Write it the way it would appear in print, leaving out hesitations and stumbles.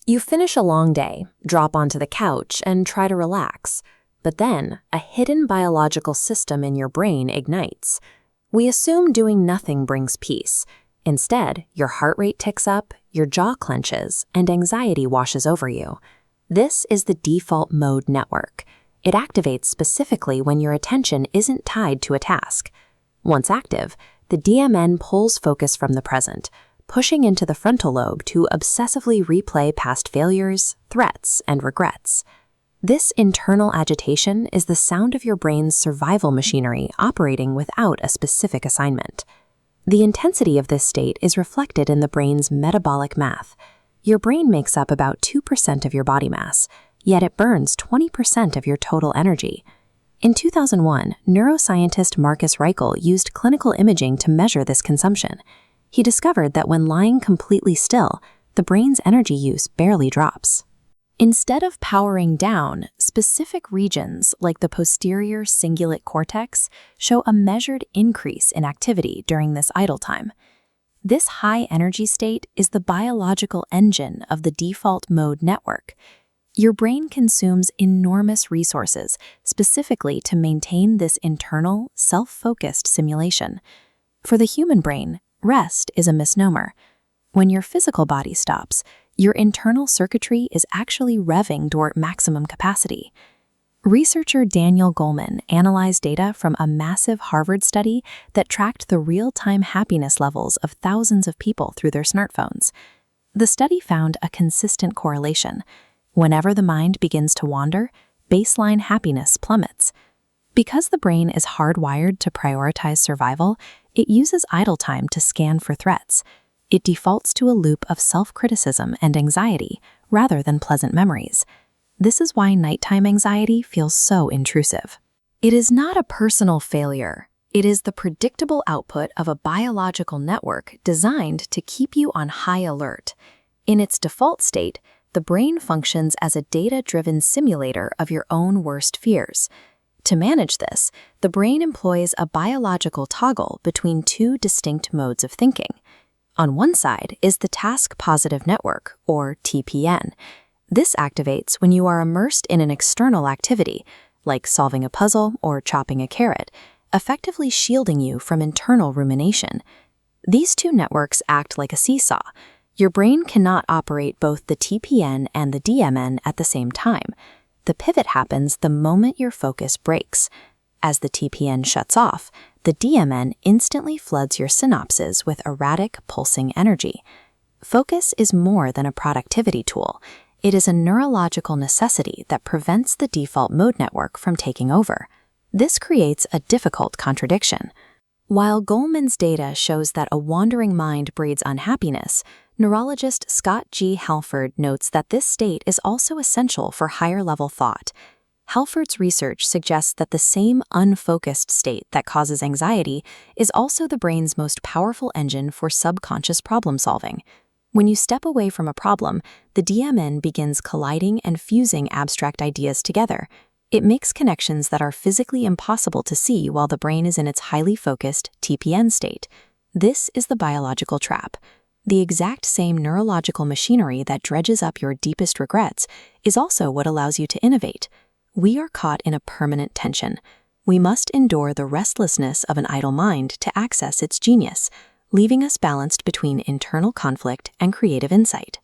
You finish a long day, drop onto the couch, and try to relax. But then, a hidden biological system in your brain ignites. We assume doing nothing brings peace. Instead, your heart rate ticks up, your jaw clenches, and anxiety washes over you. This is the default mode network. It activates specifically when your attention isn't tied to a task. Once active, the DMN pulls focus from the present, pushing into the frontal lobe to obsessively replay past failures, threats, and regrets. This internal agitation is the sound of your brain's survival machinery operating without a specific assignment. The intensity of this state is reflected in the brain's metabolic math. Your brain makes up about 2% of your body mass, yet it burns 20% of your total energy. In 2001, neuroscientist Marcus Reichel used clinical imaging to measure this consumption. He discovered that when lying completely still, the brain's energy use barely drops. Instead of powering down, specific regions like the posterior cingulate cortex show a measured increase in activity during this idle time. This high energy state is the biological engine of the default mode network. Your brain consumes enormous resources specifically to maintain this internal, self-focused simulation. For the human brain, rest is a misnomer. When your physical body stops, your internal circuitry is actually revving toward maximum capacity. Researcher Daniel Goleman analyzed data from a massive Harvard study that tracked the real-time happiness levels of thousands of people through their smartphones. The study found a consistent correlation. Whenever the mind begins to wander, baseline happiness plummets. Because the brain is hardwired to prioritize survival, it uses idle time to scan for threats. It defaults to a loop of self-criticism and anxiety rather than pleasant memories. This is why nighttime anxiety feels so intrusive. It is not a personal failure. It is the predictable output of a biological network designed to keep you on high alert. In its default state, the brain functions as a data-driven simulator of your own worst fears. To manage this, the brain employs a biological toggle between two distinct modes of thinking. On one side is the task-positive network, or TPN. This activates when you are immersed in an external activity, like solving a puzzle or chopping a carrot, effectively shielding you from internal rumination. These two networks act like a seesaw. Your brain cannot operate both the TPN and the DMN at the same time. The pivot happens the moment your focus breaks. As the TPN shuts off, the DMN instantly floods your synapses with erratic, pulsing energy. Focus is more than a productivity tool. It is a neurological necessity that prevents the default mode network from taking over. This creates a difficult contradiction. While Goleman's data shows that a wandering mind breeds unhappiness, neurologist Scott G. Halford notes that this state is also essential for higher-level thought. Halford's research suggests that the same unfocused state that causes anxiety is also the brain's most powerful engine for subconscious problem-solving. When you step away from a problem, the DMN begins colliding and fusing abstract ideas together. It makes connections that are physically impossible to see while the brain is in its highly focused TPN state. This is the biological trap. The exact same neurological machinery that dredges up your deepest regrets is also what allows you to innovate. We are caught in a permanent tension. We must endure the restlessness of an idle mind to access its genius, leaving us balanced between internal conflict and creative insight.